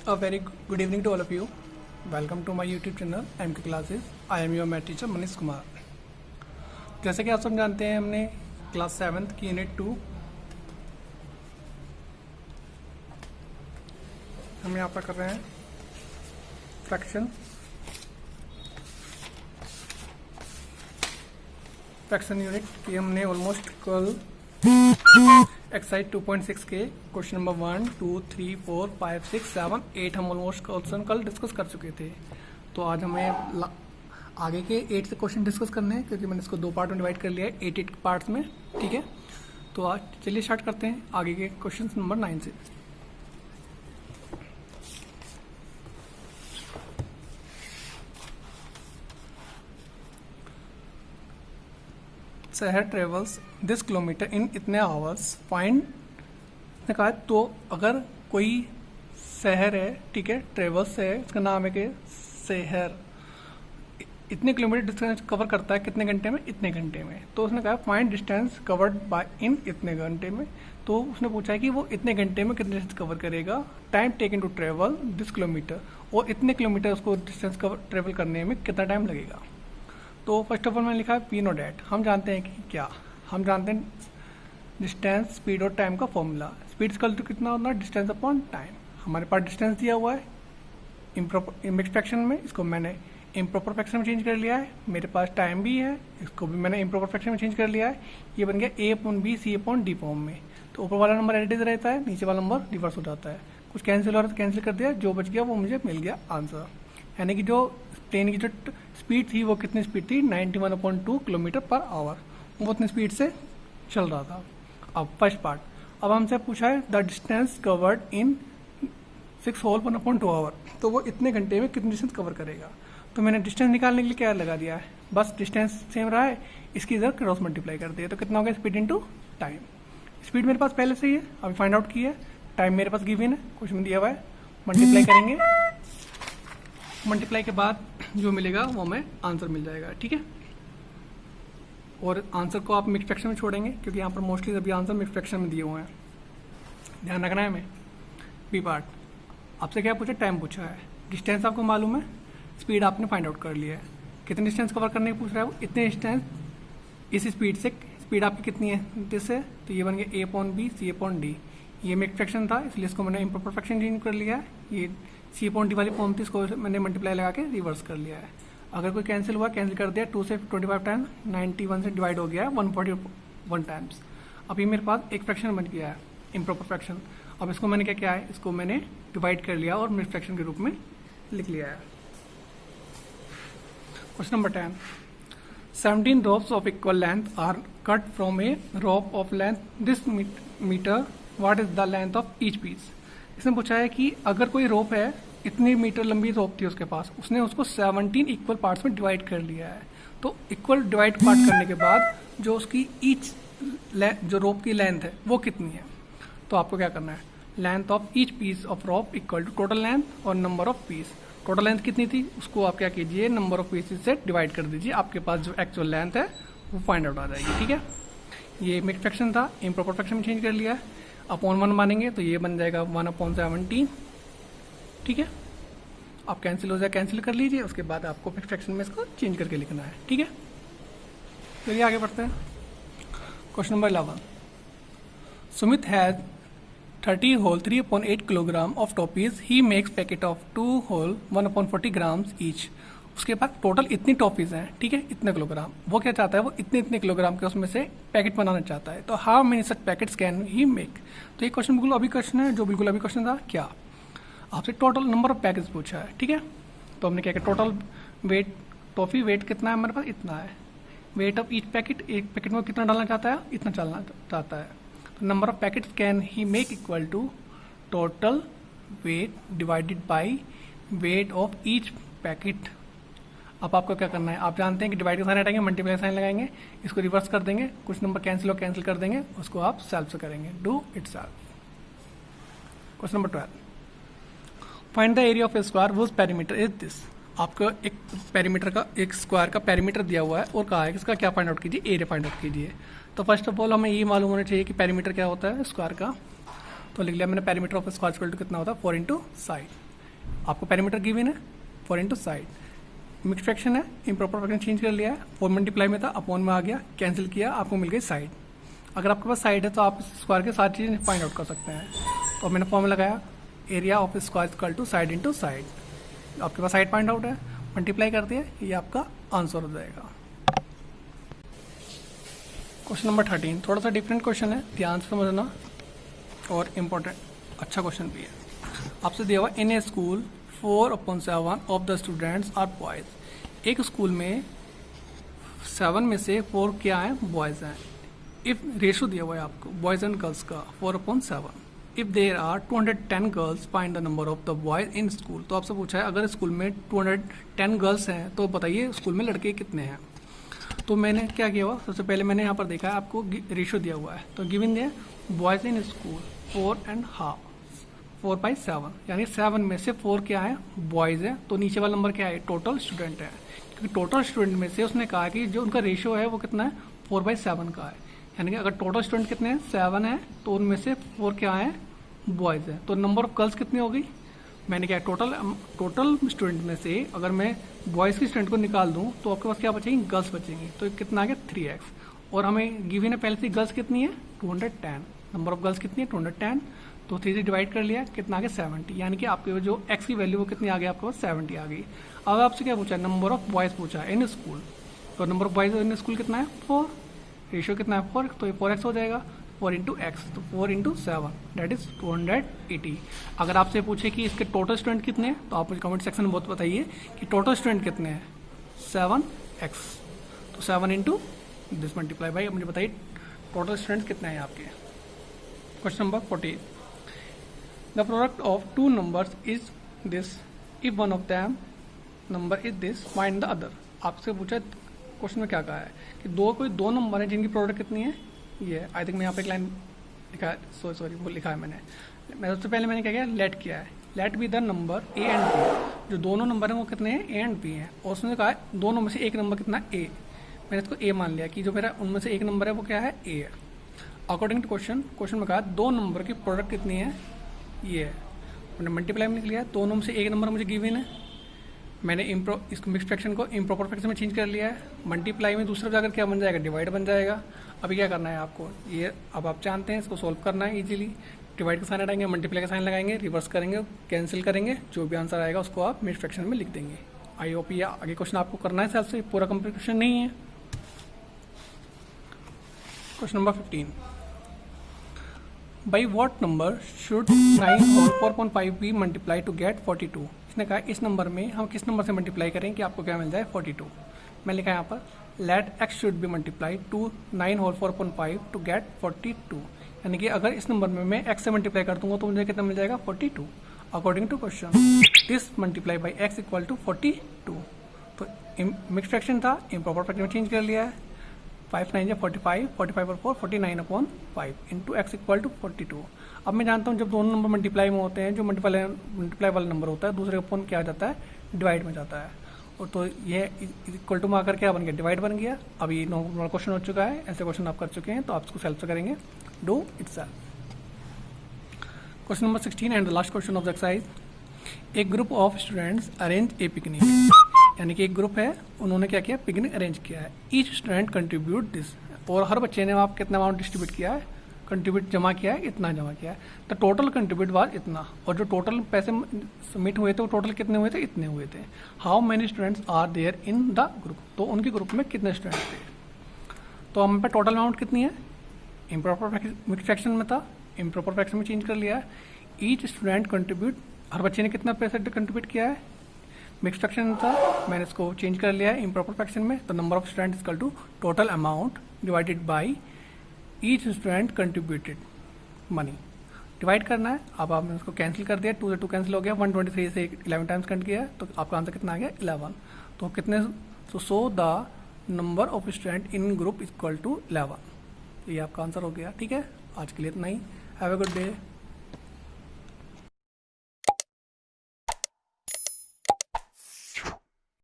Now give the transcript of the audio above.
A very good evening to all of you. Welcome to my YouTube channel MK Classes. I am your math teacher Manish Kumar. जैसे कि आप सब जानते हैं, हमने क्लास 7th की यूनिट 2 हम यहाँ पर कर रहे हैं फ्रैक्शन यूनिट की. हमने ऑलमोस्ट कल एक्सरसाइज 2.6 के क्वेश्चन नंबर 1, 2, 3, 4, 5, 6, 7, 8 हम ऑलमोस्ट क्वेश्चन कल डिस्कस कर चुके थे. तो आज हमें आगे के 8 से क्वेश्चन डिस्कस करने हैं, क्योंकि मैंने इसको 2 पार्ट में डिवाइड कर लिया है, 8 पार्ट्स में. ठीक है, तो आज चलिए स्टार्ट करते हैं आगे के क्वेश्चन नंबर 9 से. शहर ट्रेवल्स दिस किलोमीटर इन इतने आवर्स फाइंड ने कहा. तो अगर कोई शहर है, ठीक है, ट्रेवल्स है, इसका नाम है कि शहर इतने किलोमीटर डिस्टेंस कवर करता है कितने घंटे में, इतने घंटे में. तो उसने कहा फाइंड डिस्टेंस कवर्ड बाय इन इतने घंटे में. तो उसने पूछा है कि वो इतने घंटे में कितने डिस्टेंस कवर करेगा. Time taken to travel this kilometre, और इतने किलोमीटर उसको डिस्टेंस ट्रेवल करने में कितना टाइम लगेगा. तो फर्स्ट ऑफ ऑल मैंने लिखा है पी नो डेट. हम जानते हैं कि क्या, हम जानते हैं डिस्टेंस, स्पीड और टाइम का फॉर्मूला. स्पीड इक्वल टू कितना होता है, डिस्टेंस अपॉन टाइम. हमारे पास डिस्टेंस दिया हुआ है मिक्स्ड फ्रैक्शन में, इसको मैंने इम्प्रॉपर फ्रैक्शन में चेंज कर लिया है. मेरे पास टाइम भी है, इसको भी मैंने इम्प्रॉपर फ्रैक्शन में चेंज कर लिया है. ये बन गया A upon B C upon D form में. तो ऊपर वाला नंबर एडिट रहता है, नीचे वाला नंबर रिवर्स हो जाता है. कुछ कैंसिल हो रहा है तो कैंसिल कर दिया, जो बच गया वो मुझे मिल गया आंसर. यानी कि जो ट्रेन की जो स्पीड थी वो कितनी स्पीड थी, 91.2 किलोमीटर पर आवर. वो उतनी स्पीड से चल रहा था. अब फर्स्ट पार्ट, अब हमसे पूछा है the distance covered in 6 whole 1/2 hour. तो वो इतने घंटे में कितनी डिस्टेंस कवर करेगा. तो मैंने डिस्टेंस निकालने के लिए क्या लगा दिया है, बस डिस्टेंस सेम रहा है, इसकी इधर क्रॉस मल्टीप्लाई कर दिया. तो कितना हो गया, स्पीड इंटू टाइम. स्पीड मेरे पास पहले से ही है, अभी फाइंड आउट की है. टाइम मेरे पास गिवन है, कुछ में दिया हुआ है. मल्टीप्लाई करेंगे, मल्टीप्लाई के बाद जो मिलेगा वो हमें आंसर मिल जाएगा. ठीक है, और आंसर को आप मिक्स फ्रैक्शन में छोड़ेंगे, क्योंकि यहाँ पर मोस्टली सभी आंसर मिक्स फ्रैक्शन में दिए हुए हैं. ध्यान रखना है हमें. बी पार्ट, आपसे क्या पूछा, टाइम पूछा है. डिस्टेंस आपको मालूम है, स्पीड आपने फाइंड आउट कर लिया है. कितने डिस्टेंस कवर करने की पूछ रहा है वो, इतने डिस्टेंस इस स्पीड से. स्पीड आपकी कितनी है, दिस है. तो ये बन गया A upon B C upon D. ये मिक्स फ्रैक्शन था, इसलिए इसको मैंने इम्प्रॉपर फ्रैक्शन चेंज कर लिया है. ये सी अपॉन डी वाली फॉर्म थी, इसको मैंने मल्टीप्लाई लगा के रिवर्स कर लिया है. अगर कोई कैंसिल हुआ, कैंसिल कर दिया. 2 से 25 टाइम्स 91 से डिवाइड हो गया है 141 टाइम्स. अब ये मेरे पास एक फ्रैक्शन बन गया है, इम्प्रॉपर फ्रैक्शन. अब इसको मैंने क्या किया है, इसको मैंने डिवाइड कर लिया और मिक्स फ्रैक्शन के रूप में लिख लिया है. Question number 10, 17 ropes of equal length are cut from a rope of length this meter. What is the length of each piece? इसने पूछा है कि अगर कोई रोप है, इतनी मीटर लंबी रोप थी उसके पास, उसने उसको 17 इक्वल पार्ट्स में डिवाइड कर लिया है. तो इक्वल डिवाइड पार्ट करने के बाद जो उसकी ईच जो रोप की लेंथ है वो कितनी है. तो आपको क्या करना है, length of each piece of rope equal to total length और number of piece. Total length कितनी थी, उसको आप क्या कीजिए, नंबर ऑफ पीसेस से डिवाइड कर दीजिए. आपके पास जो एक्चुअल लेंथ है वो फाइंड आउट आ जाएगी. ठीक है, ये मिक्स फ्रैक्शन था, इम्प्रॉपर फ्रैक्शन में चेंज कर लिया है. अपॉन 1 मानेंगे तो ये बन जाएगा 1/17. ठीक है, आप कैंसिल हो जाए कैंसिल कर लीजिए. उसके बाद आपको मिक्स फ्रैक्शन में इसको चेंज करके लिखना है. ठीक है, चलिए आगे बढ़ते हैं. Question number 11, Sumit has 30 whole 3/8 kilogram of toffees. He makes packet of 2 whole 1/40 grams each. उसके पास टोटल इतनी टॉफीज हैं, ठीक है, इतने किलोग्राम. वो क्या चाहता है, वो इतने किलोग्राम के उसमें से पैकेट बनाना चाहता है. तो how many such packets can he make. तो ये क्वेश्चन बिल्कुल अभी क्वेश्चन है, जो बिल्कुल अभी क्वेश्चन था. क्या आपसे टोटल नंबर ऑफ पैकेट्स पूछा है. ठीक है, तो हमने क्या किया, टोटल वेट, टॉफी वेट कितना है हमारे पास, इतना है. वेट ऑफ ईच पैकेट, एक पैकेट में कितना डालना चाहता है, इतना डालना चाहता है. तो number of packets can he make equal to total weight divided by weight of each packet. अब आपको क्या करना है, आप जानते हैं कि डिवाइड का साइन हटाएंगे, मल्टीप्लाई साइन लगाएंगे, इसको रिवर्स कर देंगे, कुछ नंबर कैंसिल कर देंगे, उसको आप सेल्फ से करेंगे. Do it self. Question number 12, find the area of A square was perimeter is this. आपको एक पेरीमीटर का, एक स्क्वायर का पेरीमीटर दिया हुआ है और कहा है कि इसका क्या फाइंड आउट कीजिए, एरिया फाइंड आउट कीजिए. तो फर्स्ट ऑफ ऑल हमें ये मालूम होना चाहिए कि पेरीमीटर क्या होता है स्क्वायर का. तो लिख लिया मैंने, perimeter of square equal to कितना होता है, 4 इंटू साइड. आपको पेरीमीटर गिवन है, 4 इंटू साइड। मिक्स फ्रैक्शन है, इम्प्रॉपर फ्रैक्शन चेंज कर लिया है, 4 मल्टीप्लाई में था, अपॉन में आ गया, कैंसिल किया, आपको मिल गई साइड। अगर आपके पास साइड है तो आप स्क्वायर के सारी चीज़ें फाइंड आउट कर सकते हैं। तो मैंने फॉर्मूला लगाया, area of square equal to side into side. आपके पास साइड फाइंड आउट है, मल्टीप्लाई कर दिया, ये आपका आंसर हो जाएगा। क्वेश्चन नंबर 13 थोड़ा सा डिफरेंट क्वेश्चन है, ध्यान से समझना और इम्पोर्टेंट अच्छा क्वेश्चन भी है। आपसे दिया हुआ in a school 4/7 of the students are boys. एक स्कूल में 7 में से 4 क्या हैं, बॉयज हैं। इफ रेशो दिया हुआ है आपको बॉयज एंड गर्ल्स का 4/7। If there are 210 girls find the number of the boys in school. तो आपसे पूछा है अगर स्कूल में 210 गर्ल्स हैं तो बताइए स्कूल में लड़के कितने हैं। तो मैंने क्या किया हुआ, सबसे पहले मैंने यहाँ पर देखा है आपको रेशो दिया हुआ है, तो गिवन दिया बॉयज इन स्कूल 4.5, 4/7, यानी 7 में से 4 क्या है, बॉयज है। तो नीचे वाला नंबर क्या है, टोटल स्टूडेंट है, क्योंकि टोटल स्टूडेंट में से उसने कहा कि जो उनका रेशियो है वो कितना है, 4/7 का है। यानी कि अगर टोटल स्टूडेंट कितने हैं, 7 है, तो उनमें से 4 क्या है, बॉयज है। तो नंबर ऑफ गर्ल्स कितनी होगी, मैंने क्या टोटल स्टूडेंट में से अगर मैं बॉयज़ की स्टूडेंट को निकाल दूं तो आपके पास क्या बचेंगी, गर्ल्स बचेंगी। तो कितना आ गया, 3x। और हमें गिवन है पहले से गर्ल्स कितनी है, 210। नंबर ऑफ गर्ल्स कितनी है, 210। तो 3 से डिवाइड कर लिया, कितना आ गया, 70। यानी कि आपके जो x की वैल्यू वो कितनी आ गई, आपके पास 70 आ गई। अब आपसे क्या पूछा है, नंबर ऑफ बॉयज़ पूछा है इन स्कूल। तो number of boys in school कितना है, 4। रेशियो कितना है, 4, तो ये 4x हो जाएगा, 4 इंटू एक्स, तो 4 इंटू 7 डेट इज 280। अगर आपसे पूछे कि इसके टोटल स्टूडेंट कितने हैं तो आप मुझे कमेंट सेक्शन में बहुत बताइए कि टोटल स्टूडेंट कितने हैं, 7x। तो 7 इंटू दिस मल्टीप्लाई बाई, अब मुझे बताइए टोटल स्टूडेंट कितने हैं आपके। Question number 14, the product of 2 numbers is this, if one of them number is this, find the other. आपसे पूछा क्वेश्चन में क्या कहा है कि कोई दो नंबर है जिनकी प्रोडक्ट कितनी है, ये आई थिंक मैं यहाँ पे एक लाइन लिखा है, सॉरी वो लिखा है मैंने सबसे पहले मैंने क्या किया, लेट किया है, let be the number A and B. जो दोनों नंबर हैं वो कितने हैं, ए एंड बी हैं। और उसने कहा है दोनों में से एक नंबर कितना, ए। मैंने इसको ए मान लिया कि जो मेरा उनमें से एक नंबर है वो क्या है, ए है। अकॉर्डिंग टू क्वेश्चन में कहा 2 नंबर की प्रोडक्ट कितनी है, ये है। मैंने मल्टीप्लाई में लिख लिया, दोनों में से एक नंबर मुझे गिवन है, मैंने इसको मिक्स फ्रैक्शन को इम्प्रॉपर फ्रैक्शन में चेंज कर लिया है। मल्टीप्लाई में दूसरा जाकर क्या बन जाएगा, डिवाइड बन जाएगा। अभी क्या करना है आपको, ये अब आप जानते हैं, इसको सोल्व करना है इजीली। डिवाइड का साइन हटाएंगे, मल्टीप्लाई का साइन लगाएंगे, रिवर्स करेंगे, कैंसिल करेंगे, जो भी आंसर आएगा उसको आप मिक्स फ्रैक्शन में लिख देंगे। आई होप ये आगे क्वेश्चन आपको करना है, सेल्फ से पूरा कंप्लीट क्वेश्चन नहीं है। Question number 15, by what number should 9 और 4.5 बी मल्टीप्लाई टू गेट 42। इसने कहा इस नंबर में हम किस नंबर से मल्टीप्लाई करें कि आपको क्या मिल जाए, 42। मैं लिखा यहाँ पर let x should be multiply to 9 और 4.5 टू गेट 42। यानी कि अगर इस नंबर में मैं x से मल्टीप्लाई कर दूंगा तो मुझे कितना मिल जाएगा, 42। According to question this multiply by x equal to 42। तो मिक्स फ्रैक्शन था, इम्प्रॉपर फ्रैक्शन में चेंज कर लिया है। 5 9 45, 45 और 4 49/5 इंटू एक्स इक्वल टू 42। अब मैं जानता हूँ जब दोनों नंबर मल्टीप्लाई में होते हैं, जो मल्टीप्लाई वाला नंबर होता है दूसरे अपॉन क्या आ जाता है, डिवाइड में जाता है। और तो ये इक्वल टू में आकर क्या बन गया, डिवाइड बन गया। अब ये नॉर्मल क्वेश्चन हो चुका है, ऐसे क्वेश्चन आप कर चुके हैं तो आप इसको सेल्फ से करेंगे, do itself. Question number 16 and the last question of the exercise, एक group of students arrange a picnic. यानी कि एक ग्रुप है, उन्होंने क्या किया, पिकनिक अरेंज किया है। ईच स्टूडेंट कंट्रीब्यूट दिस, और हर बच्चे ने आप कितना अमाउंट डिस्ट्रीब्यूट किया है, कंट्रीब्यूट जमा किया है, इतना जमा किया है। तो टोटल कंट्रीब्यूट वाज इतना, और जो टोटल पैसे सबमिट हुए थे वो टोटल कितने हुए थे, इतने हुए थे। How many students are there in the group, तो उनके ग्रुप में कितने स्टूडेंट्स थे। तो हम पे टोटल अमाउंट कितनी है, इम्प्रॉपर मिक्स फ्रैक्शन में था, इम्प्रॉपर फ्रैक्शन में चेंज कर लिया है। ईच स्टूडेंट कंट्रीब्यूट, हर बच्चे ने कितना पैसे कंट्रीब्यूट किया है, मिक्स फ्रैक्शन था, मैंने इसको चेंज कर लिया है इम्प्रॉपर फ्रैक्शन में। तो number of student equal to total amount divided by each student contributed money. Divide करना है, अब आपने इसको कैंसिल कर दिया, 2 से 2 कैंसिल हो गया, 123 से 11 टाइम्स कट किया, तो आपका आंसर कितना आ गया, 11। तो कितने, so the number of student in group equal to 11। ये आपका आंसर हो गया। ठीक है, आज के लिए इतना ही। Have a good day.